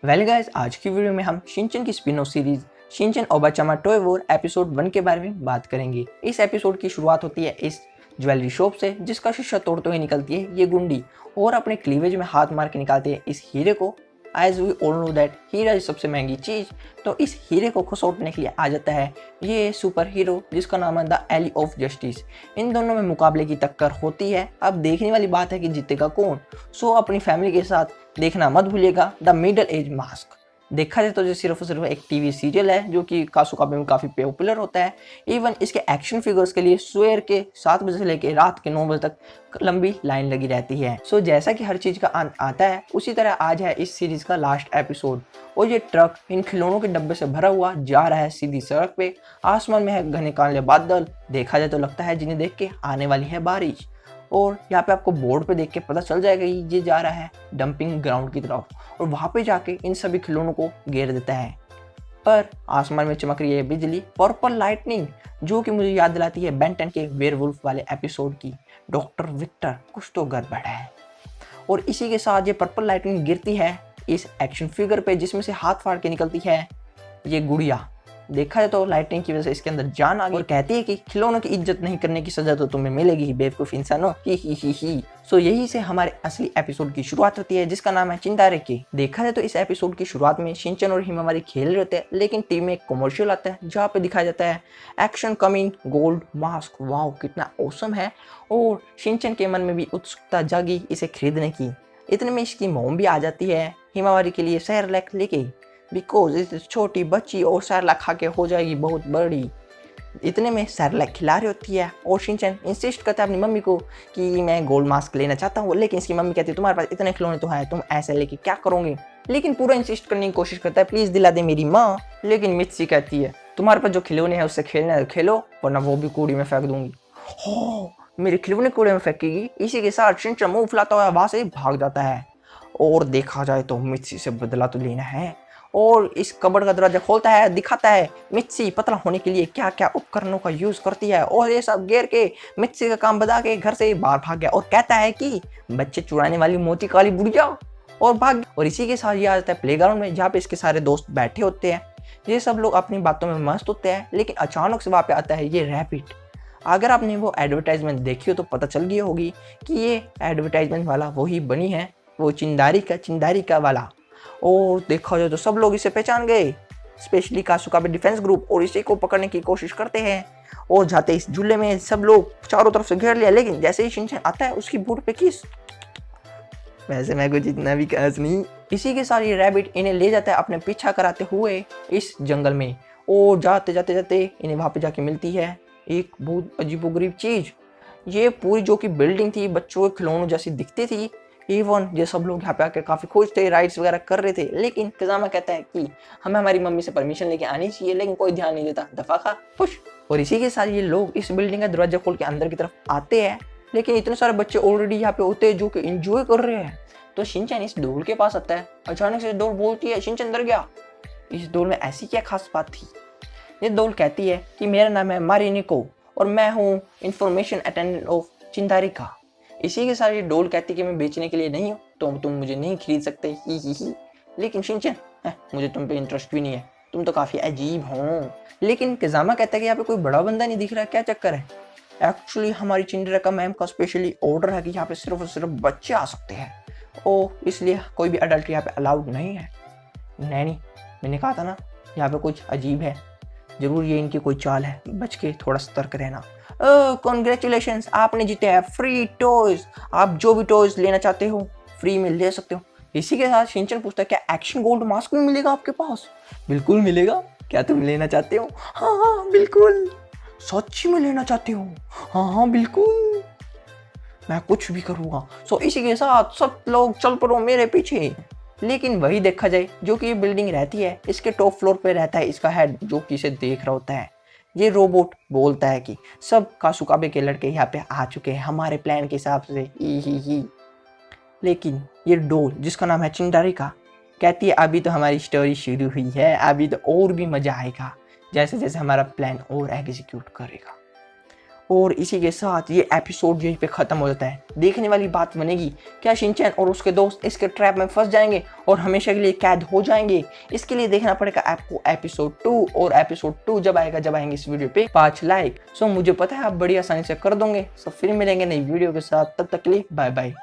Well guys, आज की video में हम शिनचैन की spin off series Shinchan Obachama toy war episode 1 के बारे में बात करेंगे। इस एपिसोड की शुरुआत होती है इस ज्वेलरी शॉप से, जिसका शीशा तोड़ते हुए निकलती है ये गुंडी और अपने क्लीवेज में हाथ मार के निकालती है इस हीरे को। As we all know that हीरा इज सबसे महंगी चीज, तो इस हीरे को खसोटने के लिए आ जाता है ये सुपर हीरो जिसका नाम है द एली ऑफ जस्टिस। इन दोनों में मुकाबले की टक्कर होती है। अब देखने वाली बात है कि जीतेगा कौन। सो अपनी फैमिली के साथ देखना मत भूलिएगा द मिडल एज मास्क। देखा जाए तो ये सिर्फ और सिर्फ एक टीवी सीरियल है जो कि कासुकाबे में काफ़ी पॉपुलर होता है। इवन इसके एक्शन फिगर्स के लिए सुबह के 7 बजे से लेकर रात के 9 बजे तक लंबी लाइन लगी रहती है। सो जैसा कि हर चीज़ का अंत आता है, उसी तरह आज है इस सीरीज का लास्ट एपिसोड और ये ट्रक इन खिलौनों के डब्बे से भरा हुआ जा रहा है सीधी सड़क पे। आसमान में है घने काले बादल। देखा जाए तो लगता है जिन्हें देख के आने वाली है बारिश। और यहाँ पे आपको बोर्ड पे देख के पता चल जाएगा कि ये जा रहा है डंपिंग ग्राउंड की तरफ और वहाँ पे जाके इन सभी खिलौनों को घेर देता है। पर आसमान में चमक रही है बिजली, पर्पल लाइटनिंग, जो कि मुझे याद दिलाती है बेन 10 के वेयरवुल्फ वाले एपिसोड की। डॉक्टर विक्टर, कुछ तो गड़बड़ है। और इसी के साथ ये पर्पल लाइटनिंग गिरती है इस एक्शन फिगर पे, जिसमें से हाथ फाड़ के निकलती है ये गुड़िया। देखा जाए तो लाइटिंग की वजह से इसके अंदर जान आ गई और कहती है कि खिलौनों की इज्जत नहीं करने की सजा तो तुम्हें मिलेगी ही बेवकूफ इंसानों, ही। सो यही से हमारे असली एपिसोड की शुरुआत होती है जिसका नाम है चिंदारे की। देखा जाए तो इस एपिसोड की शुरुआत में शिनचैन और हिमावारी खेल रहे थे, लेकिन टीम में एक कमर्शियल आता है जहाँ पे दिखाया जाता है action coming gold mask. Wow, कितना औसम है। और शिनचैन के मन में भी उत्सुकता जागी इसे खरीदने की। इतने में इसकी मोम भी आ जाती है हिमावारी के लिए सेरेलैक लेके, बिकॉज इस छोटी बच्ची और सेरेलैक खा के हो जाएगी बहुत बड़ी। इतने में सेरेलैक खिला रही होती है और शिनचैन इंसिस्ट करता है अपनी मम्मी को कि मैं गोल्ड मास्क लेना चाहता हूँ, लेकिन इसकी मम्मी कहती है तुम्हारे पास इतने खिलौने तो हैं, तुम ऐसे लेके क्या करोगे। लेकिन पूरा इंसिस्ट करने की कोशिश करता है प्लीज़ दिला दे मेरी माँ। लेकिन मित्सी कहती है तुम्हारे पास जो खिलौने हैं उससे खेलना है खेलो, वरना वो भी कूड़ी में फेंक दूंगी। हो, मेरे खिलौने कूड़े में फेंकेगी। इसी के साथ शिनचैन मुंह फुलाता हुआ वहाँ से भाग जाता है। और देखा जाए तो मित्सी से बदला तो लेना है और इस कबर्ड का दरवाजा खोलता है, दिखाता है मित्सी पतला होने के लिए क्या क्या उपकरणों का यूज करती है और ये सब घेर के मित्सी का काम बता के घर से बाहर भाग गया और कहता है कि बच्चे चुराने वाली मोटी काली बुढ़िया, और भाग। और इसी के साथ ये आ जाता है प्लेग्राउंड में जहाँ पे इसके सारे दोस्त बैठे होते हैं। ये सब लोग अपनी बातों में मस्त होते हैं, लेकिन अचानक से वहाँ पे आता है ये रैबिट। अगर आपने वो एडवर्टाइजमेंट देखी हो तो पता चल गई होगी कि ये एडवर्टाइजमेंट वाला वही बनी है, वो चिंदारी का वाला। और देखा जाए तो सब लोग इसे पहचान गए, स्पेशली कासुकाबे डिफेंस ग्रुप, और इसी को पकड़ने की कोशिश करते हैं। और जाते इस झूले में सब लोग चारों तरफ से घेर लिया, लेकिन जैसे ही शिनचैन आता है उसकी बूट पे किस। वैसे मैं कुछ इतना भी खास नहीं। इसी के साथ ये रैबिट इन्हें ले जाता है अपने पीछा कराते हुए इस जंगल में। और जाते जाते इन्हें वहाँ पे जाके मिलती है एक बहुत अजीबोगरीब चीज। ये पूरी जो कि बिल्डिंग थी बच्चों के खिलौनों जैसी दिखती थी। इवन ये सब लोग यहाँ पे आके काफ़ी खुश थे, राइड्स वगैरह कर रहे थे, लेकिन कजामा कहता है कि हमें हमारी मम्मी से परमिशन लेके आनी चाहिए, लेकिन कोई ध्यान नहीं देता, दफा खा खुश। और इसी के साथ ये लोग इस बिल्डिंग का दरवाजा खोल के अंदर की तरफ आते हैं, लेकिन इतने सारे बच्चे ऑलरेडी यहाँ पे होते हैं जो कि इंजॉय कर रहे हैं। तो शिनचैन इस डोल के पास आता है। अचानक से डोल बोलती है शिनचैन डर गया। इस डोल में ऐसी क्या खास बात थी। ये डोल कहती है कि मेरा नाम है मारिनिको और मैं हूँ इंफॉर्मेशन अटेंडेंट ऑफ चिंदारिका। इसी के साथ ये डोल कहती कि मैं बेचने के लिए नहीं हूँ, तो तुम मुझे नहीं खरीद सकते, ही। लेकिन शिनचैन, मुझे तुम पे इंटरेस्ट भी नहीं है, तुम तो काफ़ी अजीब हो। लेकिन कजामा कहता है कि यहाँ पे कोई बड़ा बंदा नहीं दिख रहा है, क्या चक्कर है। एक्चुअली हमारी चिंदारिका मैम का स्पेशली ऑर्डर है कि यहाँ पे सिर्फ और सिर्फ बच्चे आ सकते हैं, इसलिए कोई भी अडल्ट यहाँ पे अलाउड नहीं है। नहीं, मैंने कहा था ना यहाँ पे कुछ अजीब है, जरूर ये इनकी कोई चाल है, बच के थोड़ा सतर्क रहना। कॉन्ग्रेचुलेशंस, आपने जीते हैं फ्री टॉयज। आप जो भी टॉयज लेना चाहते हो फ्री में ले सकते हो। इसी के साथ शिनचैन पूछता है क्या एक्शन गोल्ड मास्क भी मिलेगा आपके पास। बिल्कुल मिलेगा, क्या तुम लेना चाहते हो। हाँ बिल्कुल। सच्ची में लेना चाहते हो। हाँ बिल्कुल, मैं कुछ भी करूँगा। सो इसी के साथ सब लोग चल पड़ो मेरे पीछे। लेकिन वही देखा जाए जो कि ये बिल्डिंग रहती है, इसके टॉप फ्लोर पे रहता है इसका हेड जो कि इसे देख रहा होता है। ये रोबोट बोलता है कि सब कासुकाबे के लड़के यहाँ पे आ चुके हैं हमारे प्लान के हिसाब से, ही। लेकिन ये डोल जिसका नाम है चिंदारिका कहती है अभी तो हमारी स्टोरी शुरू हुई है, अभी तो और भी मज़ा आएगा जैसे जैसे हमारा प्लान और एग्जीक्यूट करेगा। और इसी के साथ ये एपिसोड यहीं पे खत्म हो जाता है। देखने वाली बात बनेगी, क्या शिनचैन और उसके दोस्त इसके ट्रैप में फंस जाएंगे और हमेशा के लिए कैद हो जाएंगे? इसके लिए देखना पड़ेगा आपको एपिसोड 2, और एपिसोड 2 जब आएंगे इस वीडियो पे 5 लाइक। सो मुझे पता है आप बड़ी आसानी से कर दोगे। सो फिर मिलेंगे नई वीडियो के साथ, तब तक के लिए बाय बाय।